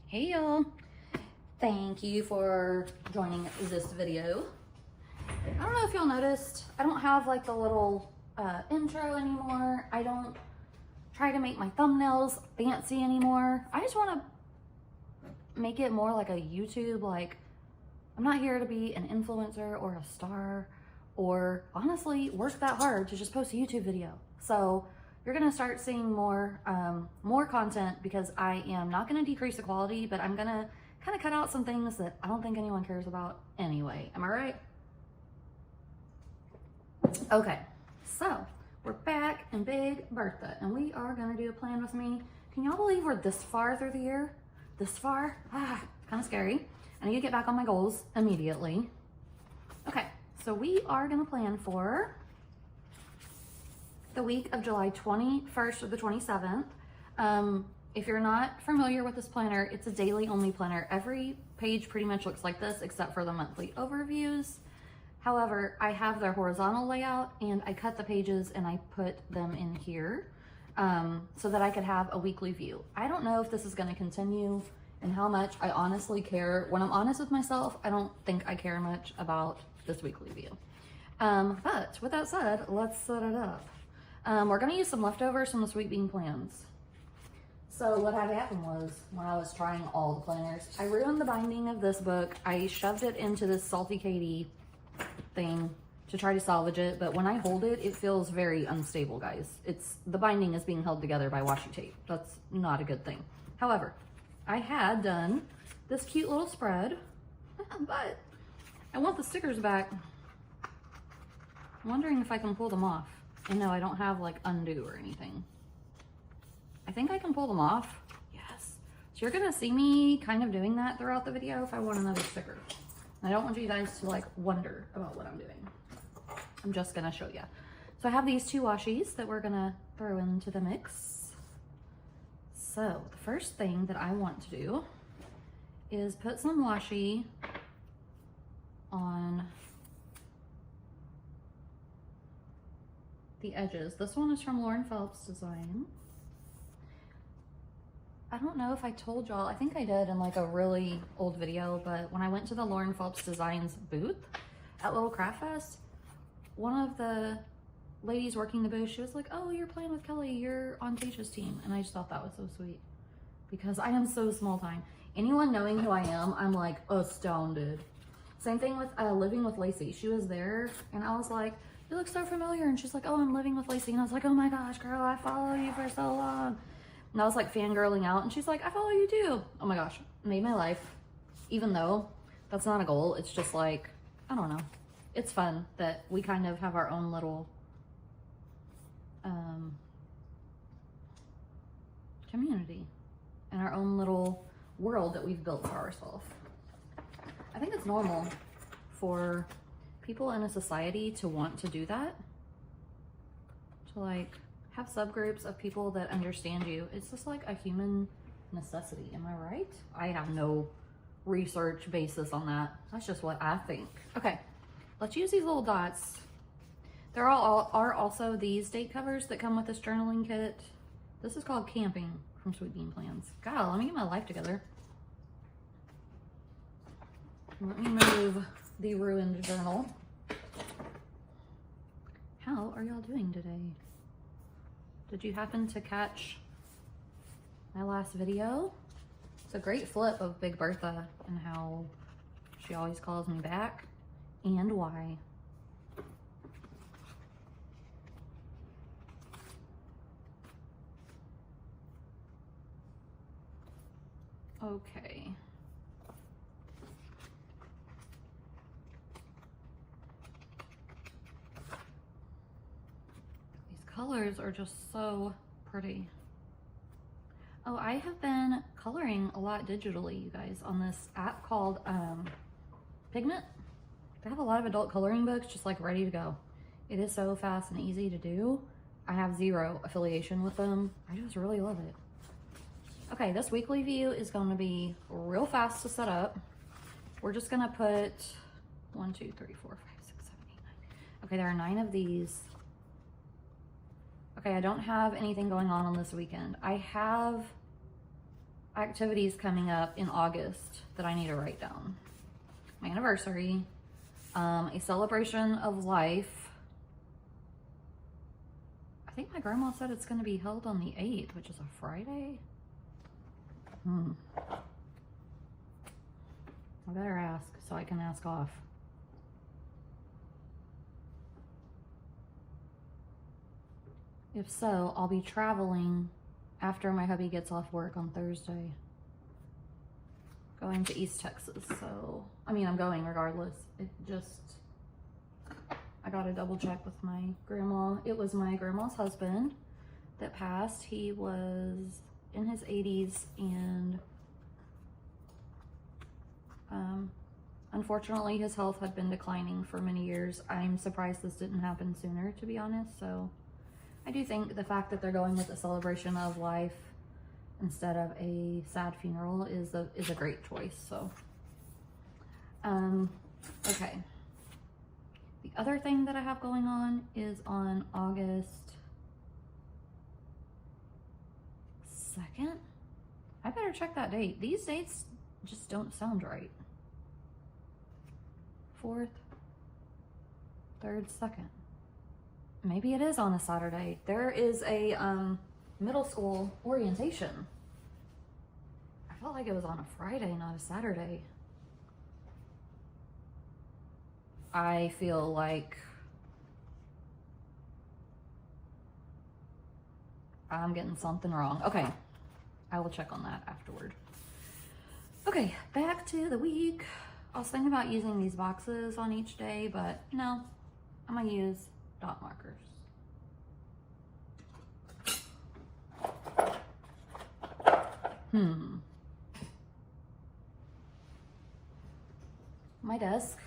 Hey y'all, thank you for joining this video. I don't know if y'all noticed, I don't have like the little intro anymore. I don't try to make my thumbnails fancy anymore. I just want to make it more like a YouTube, like I'm not here to be an influencer or a star or honestly work that hard to just post a YouTube video. So you're gonna start seeing more content because I am not gonna decrease the quality, but I'm gonna kind of cut out some things that I don't think anyone cares about anyway. Am I right? Okay, so we're back in Big Bertha and we are gonna do a plan with me. Can y'all believe we're this far through the year? This far? Kind of scary. I need to get back on my goals immediately. Okay, so we are gonna plan for the week of July 21st to the 27th. If you're not familiar with this planner, it's a daily only planner. Every page pretty much looks like this except for the monthly overviews. However, I have their horizontal layout and I cut the pages and I put them in here so that I could have a weekly view. I don't know if this is going to continue and how much I honestly care. When I'm honest with myself, I don't think I care much about this weekly view. But with that said, let's set it up. We're gonna use some leftovers from the sweet bean plans. So what had happened was when I was trying all the planners, I ruined the binding of this book. I shoved it into this Salty Katie thing to try to salvage it, but when I hold it, it feels very unstable, guys. The binding is being held together by washi tape. That's not a good thing. However, I had done this cute little spread, but I want the stickers back. I'm wondering if I can pull them off. And no, I don't have like undo or anything. I think I can pull them off. Yes. So you're gonna see me kind of doing that throughout the video if I want another sticker. And I don't want you guys to like wonder about what I'm doing. I'm just gonna show you. So I have these two washies that we're gonna throw into the mix. So the first thing that I want to do is put some washi on the edges. This one is from Lauren Phelps Design. I don't know if I told y'all, I think I did in like a really old video, but when I went to the Lauren Phelps Designs booth at Little Craft Fest, one of the ladies working the booth, she was like, oh, you're playing with Kelly, you're on Tasha's team. And I just thought that was so sweet because I am so small time. Anyone knowing who I am, I'm like astounded. Same thing with Living with Lacey. She was there and I was like, you look so familiar. And she's like, oh, I'm living with Lacey. And I was like, oh my gosh, girl, I follow you for so long. And I was like fangirling out. And she's like, I follow you too. Oh my gosh, made my life. Even though that's not a goal. It's just like, I don't know. It's fun that we kind of have our own little community and our own little world that we've built for ourselves. I think it's normal for people in a society to want to do that, to like have subgroups of people that understand you. It's just like a human necessity. Am I right? I have no research basis on that. That's just what I think. Okay, let's use these little dots. There are also these date covers that come with this journaling kit. This is called Camping from Sweet Bean Plans. God, let me get my life together. Let me move the ruined journal. How are y'all doing today? Did you happen to catch my last video? It's a great flip of Big Bertha and how she always calls me back and why. Okay. Colors are just so pretty. Oh, I have been coloring a lot digitally, you guys, on this app called Pigment. They have a lot of adult coloring books just like ready to go. It is so fast and easy to do. I have zero affiliation with them. I just really love it. Okay, this weekly view is going to be real fast to set up. We're just going to put 1, 2, 3, 4, 5, 6, 7, 8, 9. Okay, there are 9 of these. Okay, I don't have anything going on this weekend. I have activities coming up in August that I need to write down. My anniversary, a celebration of life. I think my grandma said it's going to be held on the 8th, which is a Friday. I better ask so I can ask off. If so, I'll be traveling after my hubby gets off work on Thursday. Going to East Texas, so, I mean, I'm going regardless. I gotta double check with my grandma. It was my grandma's husband that passed. He was in his 80s, and unfortunately his health had been declining for many years. I'm surprised this didn't happen sooner, to be honest. So I do think the fact that they're going with a celebration of life instead of a sad funeral is a great choice. So okay, the other thing that I have going on is on August 2nd. I better check that date. These dates just don't sound right. 4th, 3rd, 2nd. Maybe it is on a Saturday. There is a middle school orientation. I felt like it was on a Friday, not a Saturday. I feel like I'm getting something wrong. Okay, I will check on that afterward. Okay, back to the week. I was thinking about using these boxes on each day, but no, I'm gonna use dot markers. My desk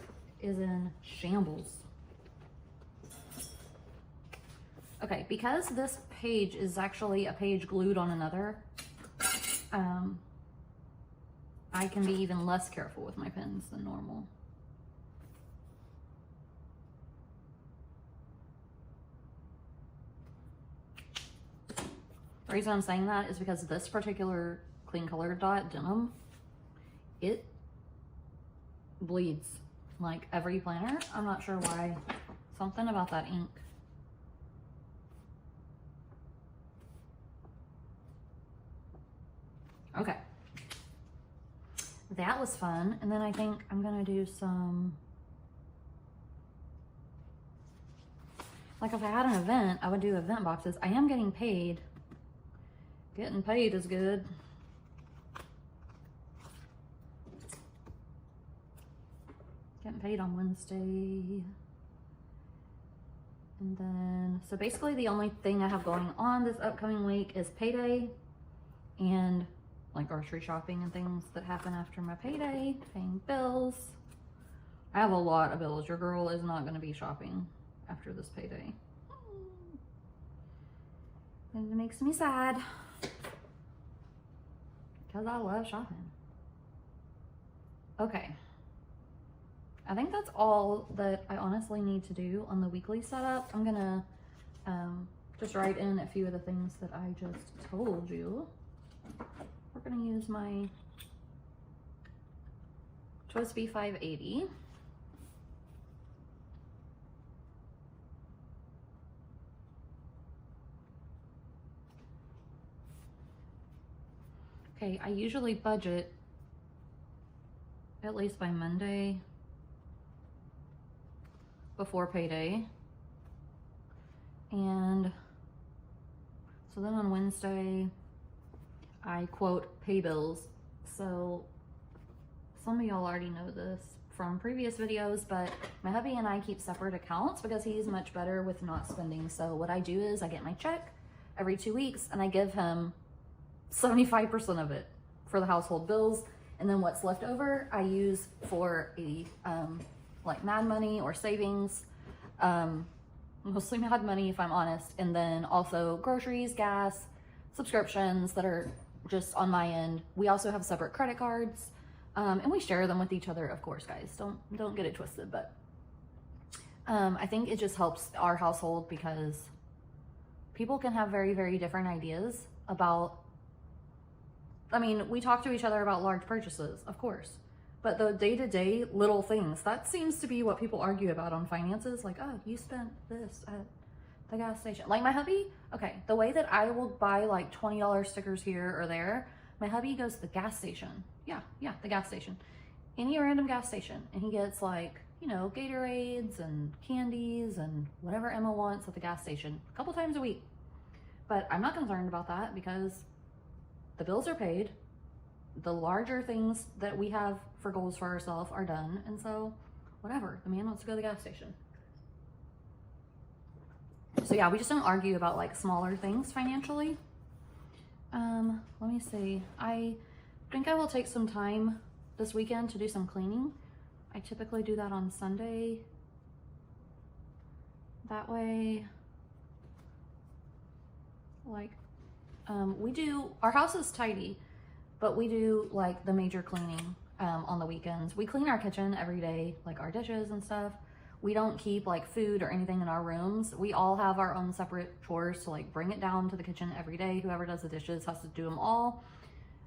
is in shambles. Okay, because this page is actually a page glued on another, I can be even less careful with my pens than normal. The reason I'm saying that is because this particular clean colored dot denim, it bleeds like every planner. I'm not sure why. Something about that ink. Okay. That was fun. And then I think I'm gonna do some, like if I had an event, I would do event boxes. I am getting paid. Getting paid is good. Getting paid on Wednesday. And then, so basically the only thing I have going on this upcoming week is payday and like grocery shopping and things that happen after my payday, paying bills. I have a lot of bills. Your girl is not going to be shopping after this payday. And it makes me sad because I love shopping. Okay. I think that's all that I honestly need to do on the weekly setup. I'm gonna just write in a few of the things that I just told you. We're gonna use my TWSBI 580. Okay, I usually budget at least by Monday before payday. And so then on Wednesday, I quote pay bills. So some of y'all already know this from previous videos, but my hubby and I keep separate accounts because he's much better with not spending. So what I do is I get my check every 2 weeks and I give him 75% of it for the household bills. And then what's left over, I use for a, like Mad Money or savings, mostly Mad Money if I'm honest. And then also groceries, gas, subscriptions that are just on my end. We also have separate credit cards, and we share them with each other, of course, guys. Don't get it twisted, but I think it just helps our household because people can have very, very different ideas about I mean, we talk to each other about large purchases, of course. But the day-to-day little things, that seems to be what people argue about on finances. Like, oh, you spent this at the gas station. Like my hubby, okay, the way that I will buy like $20 stickers here or there, my hubby goes to the gas station. Yeah, the gas station. Any random gas station. And he gets like, you know, Gatorades and candies and whatever Emma wants at the gas station a couple times a week. But I'm not concerned about that because the bills are paid. The larger things that we have for goals for ourselves are done. And so whatever, the man wants to go to the gas station. So yeah, we just don't argue about like smaller things financially. Let me see. I think I will take some time this weekend to do some cleaning. I typically do that on Sunday. That way, like, our house is tidy, but we do like the major cleaning on the weekends. We clean our kitchen every day, like our dishes and stuff. We don't keep like food or anything in our rooms. We all have our own separate chores to like bring it down to the kitchen every day. Whoever does the dishes has to do them all.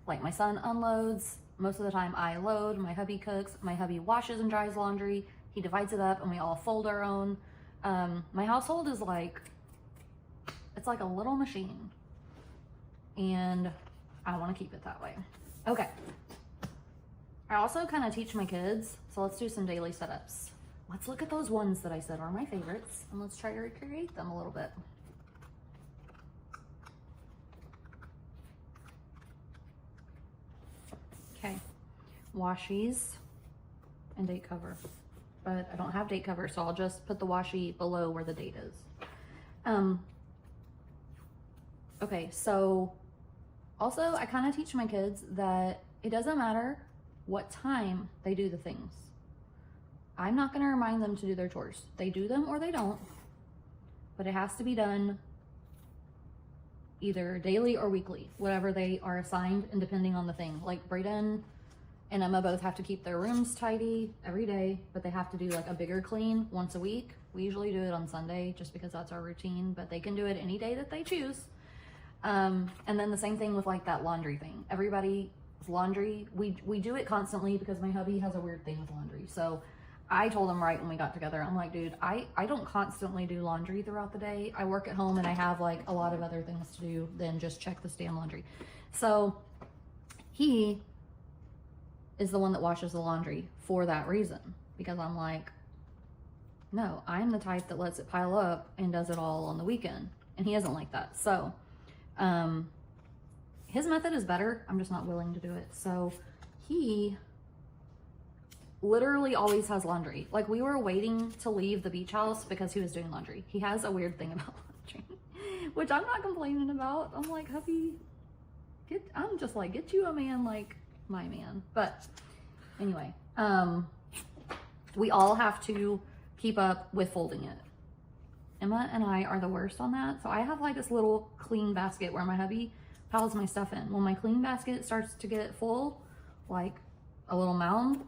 Like my son unloads. Most of the time I load. My hubby cooks. My hubby washes and dries laundry. He divides it up and we all fold our own. My household is like, it's like a little machine. And I want to keep it that way. Okay. I also kind of teach my kids. So let's do some daily setups. Let's look at those ones that I said are my favorites and let's try to recreate them a little bit. Okay, washies and date cover, but I don't have date cover, so I'll just put the washi below where the date is. Okay, so also I kind of teach my kids that it doesn't matter what time they do the things. I'm not going to remind them to do their chores. They do them or they don't, but it has to be done either daily or weekly, whatever they are assigned and depending on the thing. Like Brayden and Emma both have to keep their rooms tidy every day, but they have to do like a bigger clean once a week. We usually do it on Sunday just because that's our routine, but they can do it any day that they choose. And then the same thing with like that laundry thing. Everybody's laundry, we do it constantly because my hubby has a weird thing with laundry. So I told him right when we got together, I'm like, dude, I don't constantly do laundry throughout the day. I work at home and I have like a lot of other things to do than just check the stand laundry. So he is the one that washes the laundry for that reason, because I'm like, no, I'm the type that lets it pile up and does it all on the weekend. And he isn't like that. So his method is better. I'm just not willing to do it. So he literally always has laundry. Like we were waiting to leave the beach house because he was doing laundry. He has a weird thing about laundry, which I'm not complaining about. I'm like, hubby, I'm just like, get you a man like my man. But anyway, we all have to keep up with folding it. Emma and I are the worst on that. So I have like this little clean basket where my hubby piles my stuff in. When my clean basket starts to get full, like a little mound,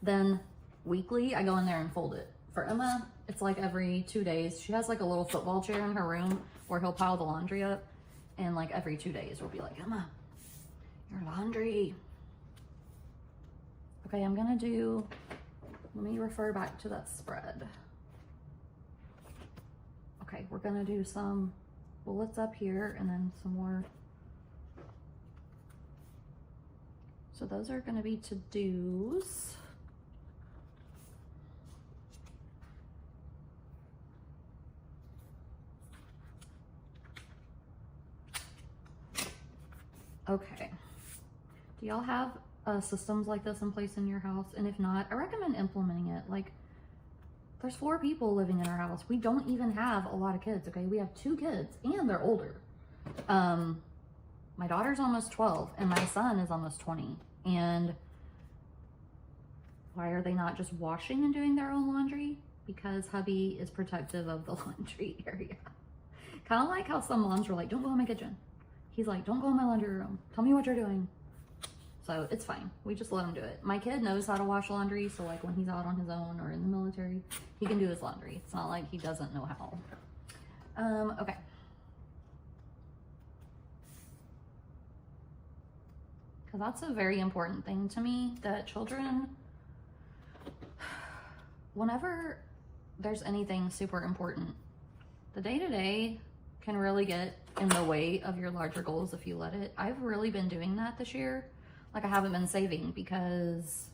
then weekly I go in there and fold it. For Emma, it's like every 2 days. She has like a little football chair in her room where he'll pile the laundry up, and like every 2 days we'll be like, Emma, your laundry. Okay, I'm gonna do, let me refer back to that spread. Okay, we're gonna do some bullets up here and then some more. So those are gonna be to-dos. Okay, do y'all have systems like this in place in your house? And if not, I recommend implementing it. Like, there's 4 people living in our house. We don't even have a lot of kids, okay? We have 2 kids and they're older. My daughter's almost 12 and my son is almost 20. And why are they not just washing and doing their own laundry? Because hubby is protective of the laundry area. Kind of like how some moms were like, don't go in my kitchen. He's like, don't go in my laundry room. Tell me what you're doing. So it's fine. We just let him do it. My kid knows how to wash laundry. So like when he's out on his own or in the military, he can do his laundry. It's not like he doesn't know how. Okay. because that's a very important thing to me, that children, whenever there's anything super important, the day-to-day can really get in the way of your larger goals if you let it. I've really been doing that this year. Like, I haven't been saving because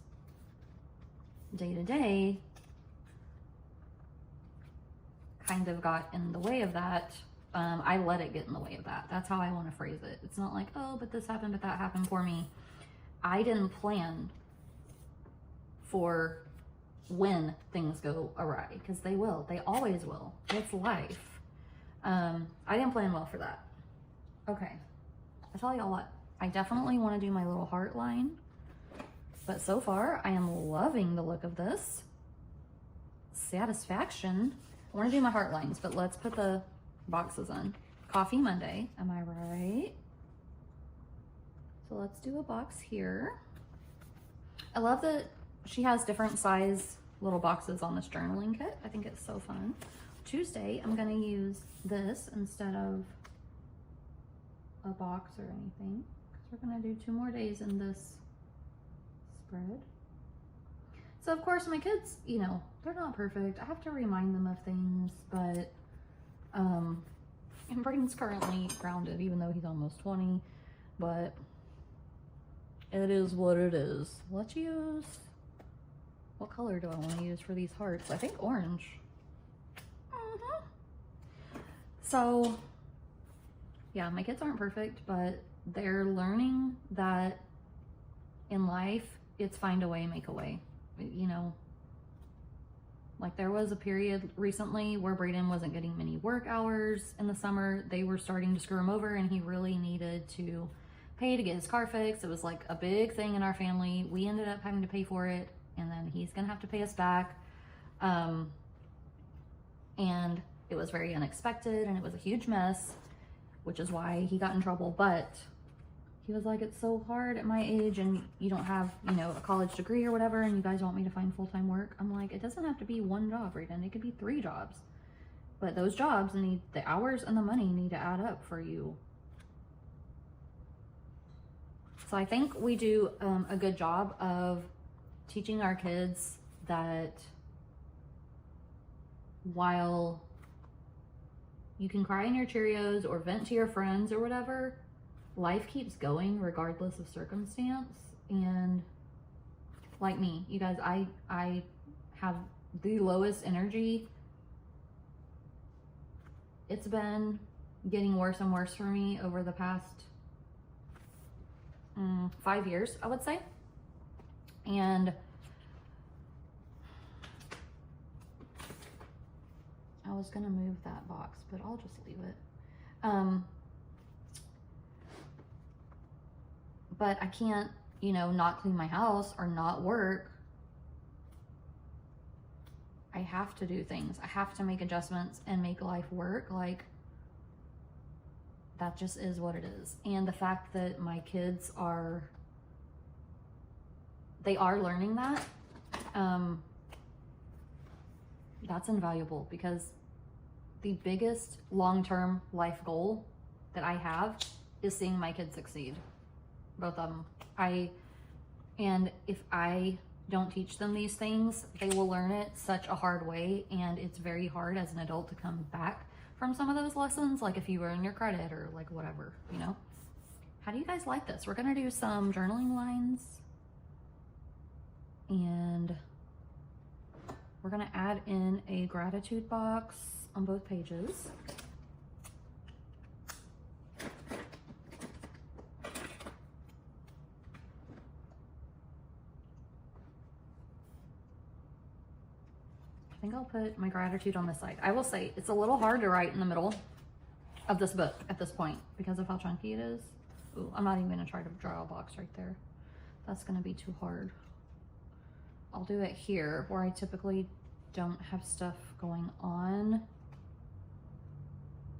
day-to-day kind of got in the way of that. I let it get in the way of that. That's how I want to phrase it. It's not like, oh, but this happened, but that happened for me. I didn't plan for when things go awry, because they will. They always will. It's life. I didn't plan well for that. Okay. I tell y'all what, I definitely want to do my little heart line, but so far I am loving the look of this. Satisfaction. I want to do my heart lines, but let's put the boxes in. Coffee Monday, am I right? So let's do a box here. I love that she has different size little boxes on this journaling kit. I think it's so fun. Tuesday, I'm gonna use this instead of a box or anything, because we're gonna do 2 more days in this spread. So of course my kids, you know, they're not perfect. I have to remind them of things, but and Braden's currently grounded, even though he's almost 20, but it is what it is. Let's use, what color do I want to use for these hearts? I think orange. So yeah, my kids aren't perfect, but they're learning that in life, it's find a way, make a way. You know, like there was a period recently where Braden wasn't getting many work hours in the summer. They were starting to screw him over, and he really needed to pay to get his car fixed. It was like a big thing in our family. We ended up having to pay for it, and then he's gonna have to pay us back. And it was very unexpected, and it was a huge mess, which is why he got in trouble. But he was like, it's so hard at my age, and you don't have, you know, a college degree or whatever, and you guys want me to find full-time work. I'm like, it doesn't have to be 1 job, Braden. It could be 3 jobs. But those jobs need, the hours and the money need to add up for you. So I think we do a good job of teaching our kids that while you can cry in your Cheerios or vent to your friends or whatever, life keeps going regardless of circumstance. And like me, you guys, I have the lowest energy. It's been getting worse and worse for me over the past 5 years, I would say. And I was gonna move that box, but I'll just leave it. But I can't, you know, not clean my house or not work. I have to do things. I have to make adjustments and make life work. Like, that just is what it is. And the fact that my kids are, they are learning that, that's invaluable, because the biggest long-term life goal that I have is seeing my kids succeed. Both of them. And if I don't teach them these things, they will learn it such a hard way, and it's very hard as an adult to come back from some of those lessons, like if you ruin your credit or like whatever, you know. How do you guys like this? We're gonna do some journaling lines, and we're gonna add in a gratitude box on both pages. I think I'll put my gratitude on this side. I will say it's a little hard to write in the middle of this book at this point because of how chunky it is. Ooh, I'm not even gonna try to draw a box right there. That's gonna be too hard. I'll do it here where I typically don't have stuff going on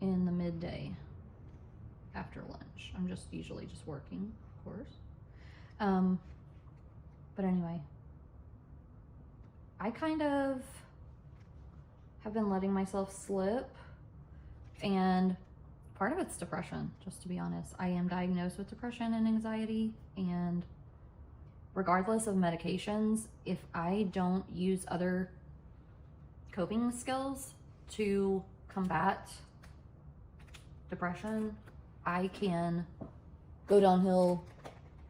in the midday after lunch. I'm just usually just working, of course. But anyway, I kind of have been letting myself slip, and part of it's depression, just to be honest. I am diagnosed with depression and anxiety, and regardless of medications, if I don't use other coping skills to combat depression, I can go downhill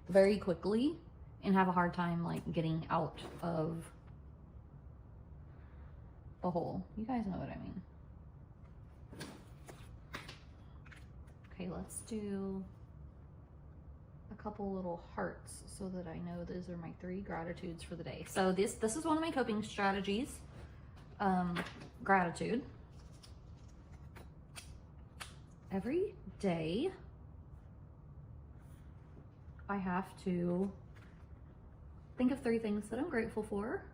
very quickly and have a hard time like getting out of the hole. You guys know what I mean. Okay, let's do a couple little hearts so that I know those are my 3 gratitudes for the day. So this is one of my coping strategies. Gratitude. Every day I have to think of 3 things that I'm grateful for,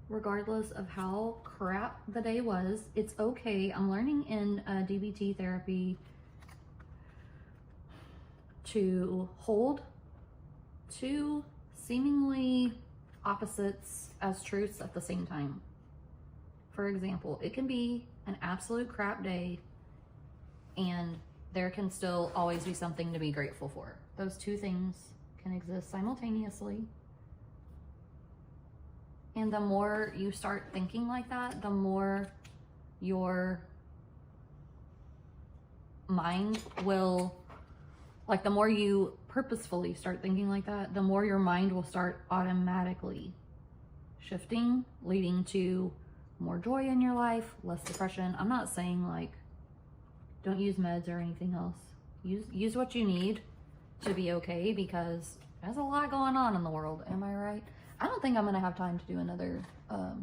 regardless of how crap the day was. It's okay. I'm learning in DBT therapy to hold 2 seemingly opposites as truths at the same time. For example, it can be an absolute crap day and there can still always be something to be grateful for. Those 2 things can exist simultaneously. And the more you start thinking like that, the more your mind will, like the more you purposefully start thinking like that, the more your mind will start automatically shifting, leading to more joy in your life, less depression. I'm not saying like, don't use meds or anything else. Use what you need to be okay, because there's a lot going on in the world. Am I right? I don't think I'm gonna have time to do another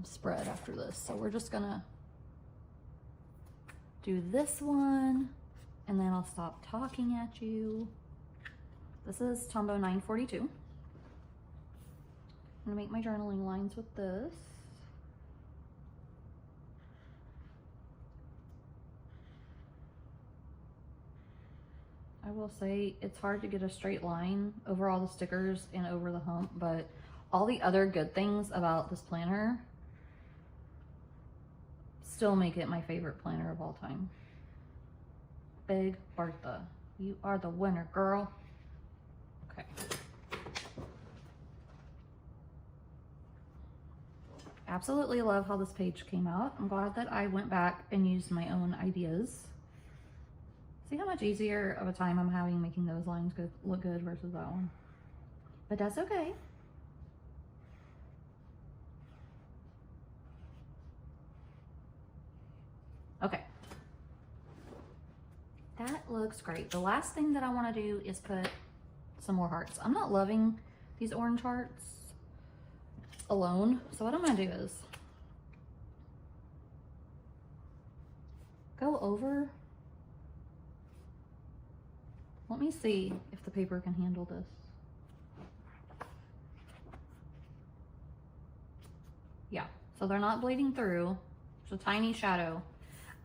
spread after this. So we're just gonna do this one and then I'll stop talking at you. This is Tombow 942. I'm gonna make my journaling lines with this. I will say it's hard to get a straight line over all the stickers and over the hump, but all the other good things about this planner still make it my favorite planner of all time. Big Bertha, you are the winner, girl. Okay. Absolutely love how this page came out. I'm glad that I went back and used my own ideas. See how much easier of a time I'm having making those lines look good versus that one. But that's okay. Okay. That looks great. The last thing that I want to do is put some more hearts. I'm not loving these orange hearts alone. So what I'm going to do is go over. Let me see if the paper can handle this. Yeah, so they're not bleeding through. There's a tiny shadow.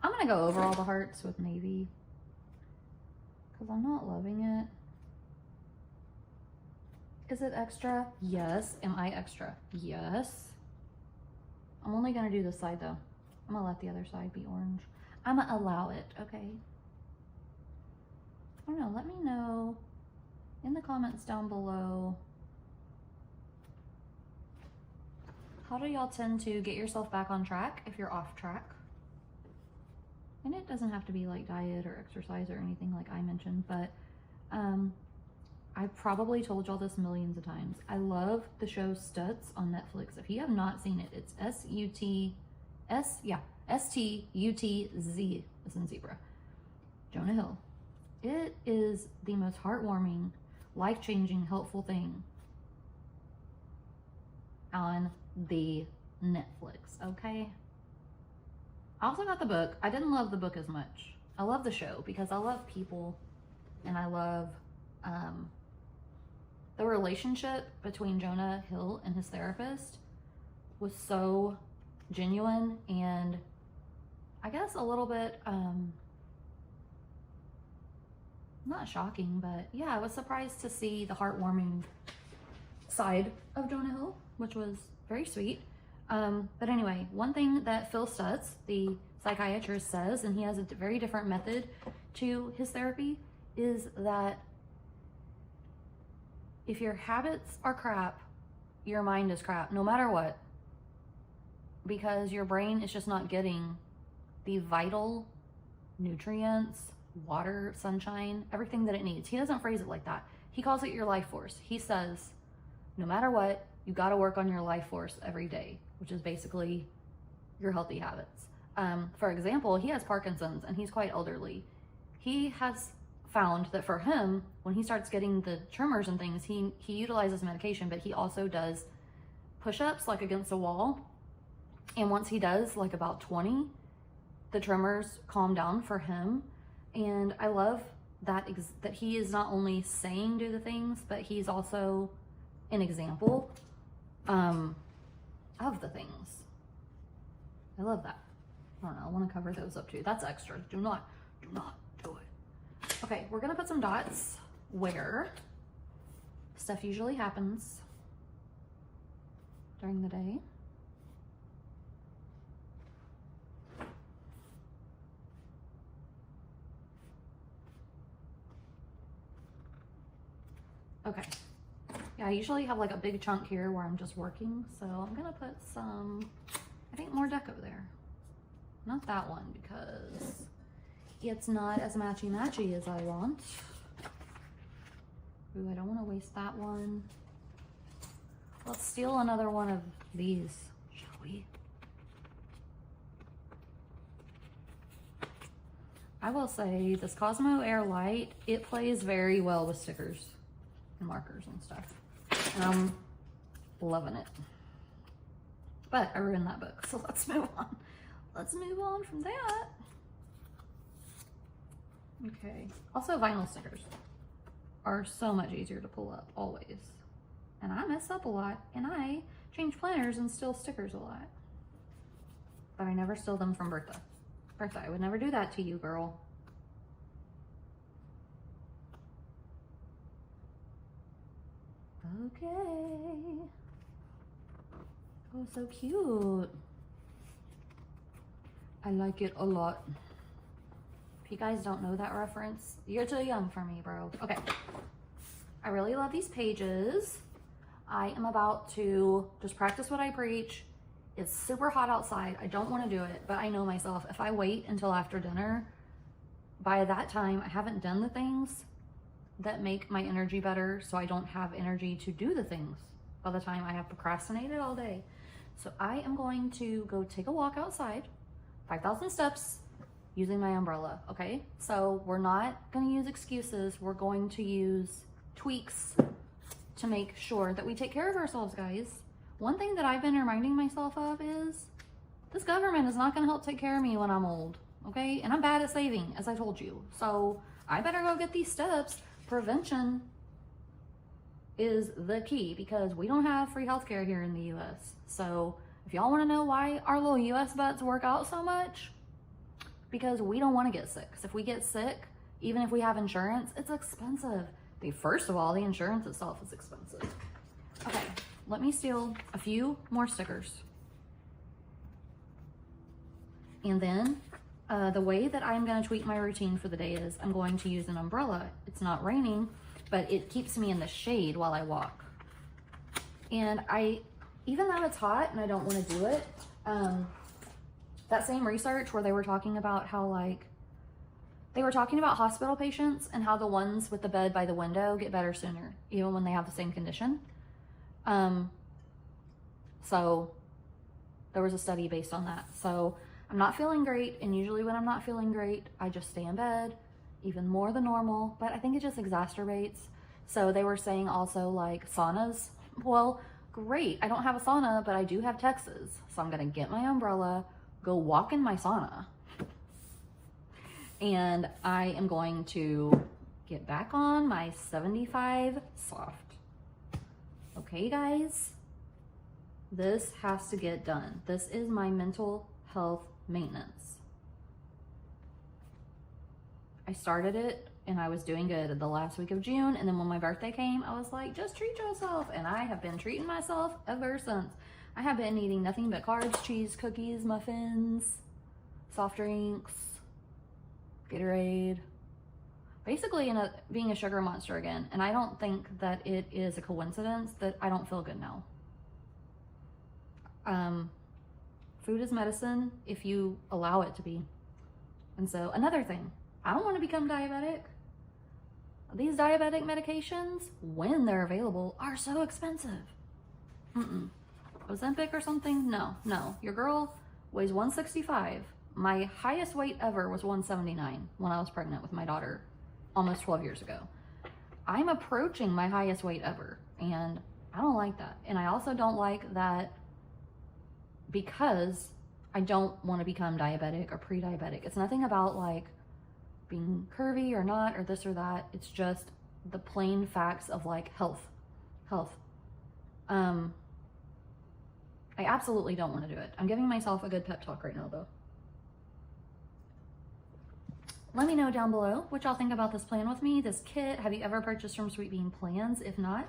I'm gonna go over all the hearts with navy because I'm not loving it. Is it extra? Yes. Am I extra? Yes. I'm only gonna do this side though. I'm gonna let the other side be orange. I'm gonna allow it, okay? I don't know, let me know in the comments down below, how do y'all tend to get yourself back on track if you're off track? And it doesn't have to be like diet or exercise or anything like I mentioned, but I've probably told y'all this millions of times. I love the show Stutz on Netflix. If you have not seen it, it's S-T-U-T-Z, as in zebra. Jonah Hill. It is the most heartwarming, life-changing, helpful thing on the Netflix, okay? I also got the book. I didn't love the book as much. I love the show because I love people and I love the relationship between Jonah Hill and his therapist was so genuine and I guess a little bit not shocking, but yeah, I was surprised to see the heartwarming side of Jonah Hill, which was very sweet. But anyway, one thing that Phil Stutz, the psychiatrist says, and he has a very different method to his therapy, is that if your habits are crap, your mind is crap, no matter what, because your brain is just not getting the vital nutrients, water, sunshine, everything that it needs. He doesn't phrase it like that. He calls it your life force. He says, no matter what, you got to work on your life force every day, which is basically your healthy habits. For example, he has Parkinson's and he's quite elderly. He has found that for him, when he starts getting the tremors and things, he utilizes medication, but he also does push-ups like against a wall. And once he does like about 20, the tremors calm down for him. And I love that that he is not only saying do the things, but he's also an example of the things. I love that. I don't know, I want to cover those up too. That's extra. Do not do it. Okay, we're gonna put some dots where stuff usually happens during the day. Okay, yeah, I usually have like a big chunk here where I'm just working, so I'm gonna put some, I think, more deco there. Not that one, because it's not as matchy-matchy as I want. Ooh, I don't want to waste that one. Let's steal another one of these, shall we? I will say this Cosmo Air Light, it plays very well with stickers and markers and stuff. And I'm loving it. But I ruined that book, so let's move on. Let's move on from that. Okay. Also, vinyl stickers are so much easier to pull up, always. And I mess up a lot, and I change planners and steal stickers a lot. But I never steal them from Bertha. Bertha, I would never do that to you, girl. Okay. Oh, so cute. I like it a lot. If you guys don't know that reference, you're too young for me, bro. Okay. I really love these pages. I am about to just practice what I preach. It's super hot outside. I don't want to do it, but I know myself. If I wait until after dinner, by that time, I haven't done the things that make my energy better, so I don't have energy to do the things by the time I have procrastinated all day. So I am going to go take a walk outside, 5,000 steps, using my umbrella, okay? So we're not gonna use excuses. We're going to use tweaks to make sure that we take care of ourselves, guys. One thing that I've been reminding myself of is this government is not gonna help take care of me when I'm old, okay? And I'm bad at saving, as I told you. So I better go get these steps. Prevention is the key, because we don't have free healthcare here in the US. So if y'all want to know why our little US butts work out so much, because we don't want to get sick. Because if we get sick, even if we have insurance, it's expensive. First of all, the insurance itself is expensive. Okay, let me steal a few more stickers. And then the way that I'm going to tweak my routine for the day is I'm going to use an umbrella. It's not raining, but it keeps me in the shade while I walk. And even though it's hot and I don't want to do it, that same research where they were talking about how they were talking about hospital patients and how the ones with the bed by the window get better sooner, even when they have the same condition. So there was a study based on that. So I'm not feeling great, and usually when I'm not feeling great, I just stay in bed even more than normal, but I think it just exacerbates. So they were saying also like saunas. Well, great, I don't have a sauna, but I do have Texas. So I'm gonna get my umbrella, go walk in my sauna, and I am going to get back on my 75 soft. Okay, guys, this has to get done. This is my mental health maintenance. I started it and I was doing good the last week of June, and then when my birthday came, I was like, just treat yourself, and I have been treating myself ever since. I have been eating nothing but carbs, cheese, cookies, muffins, soft drinks, Gatorade, basically being a sugar monster again. And I don't think that it is a coincidence that I don't feel good now. Food is medicine if you allow it to be. And so another thing, I don't want to become diabetic. These diabetic medications, when they're available, are so expensive. Ozempic or something? No. Your girl weighs 165. My highest weight ever was 179 when I was pregnant with my daughter almost 12 years ago. I'm approaching my highest weight ever, and I don't like that. And I also don't like that because I don't want to become diabetic or pre-diabetic. It's nothing about like being curvy or not or this or that. It's just the plain facts of like health. I absolutely don't want to do it. I'm giving myself a good pep talk right now though. Let me know down below what y'all think about this plan with me, this kit. Have you ever purchased from Sweet Bean Plans? If not,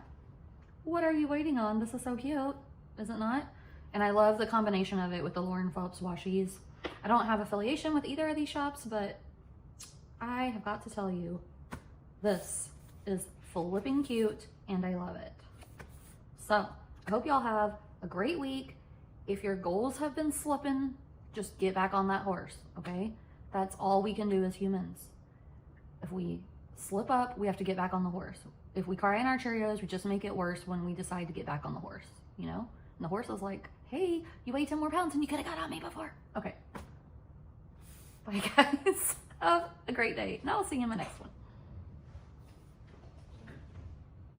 what are you waiting on? This is so cute, is it not? And I love the combination of it with the Lauren Phelps washies. I don't have affiliation with either of these shops, but I have got to tell you, this is flipping cute and I love it. So I hope y'all have a great week. If your goals have been slipping, just get back on that horse, okay? That's all we can do as humans. If we slip up, we have to get back on the horse. If we cry in our Cheerios, we just make it worse when we decide to get back on the horse, you know? And the horse is like, hey, you weighed 10 more pounds and you could have got on me before. Okay. Bye, guys. Have a great day, and I'll see you in my next one.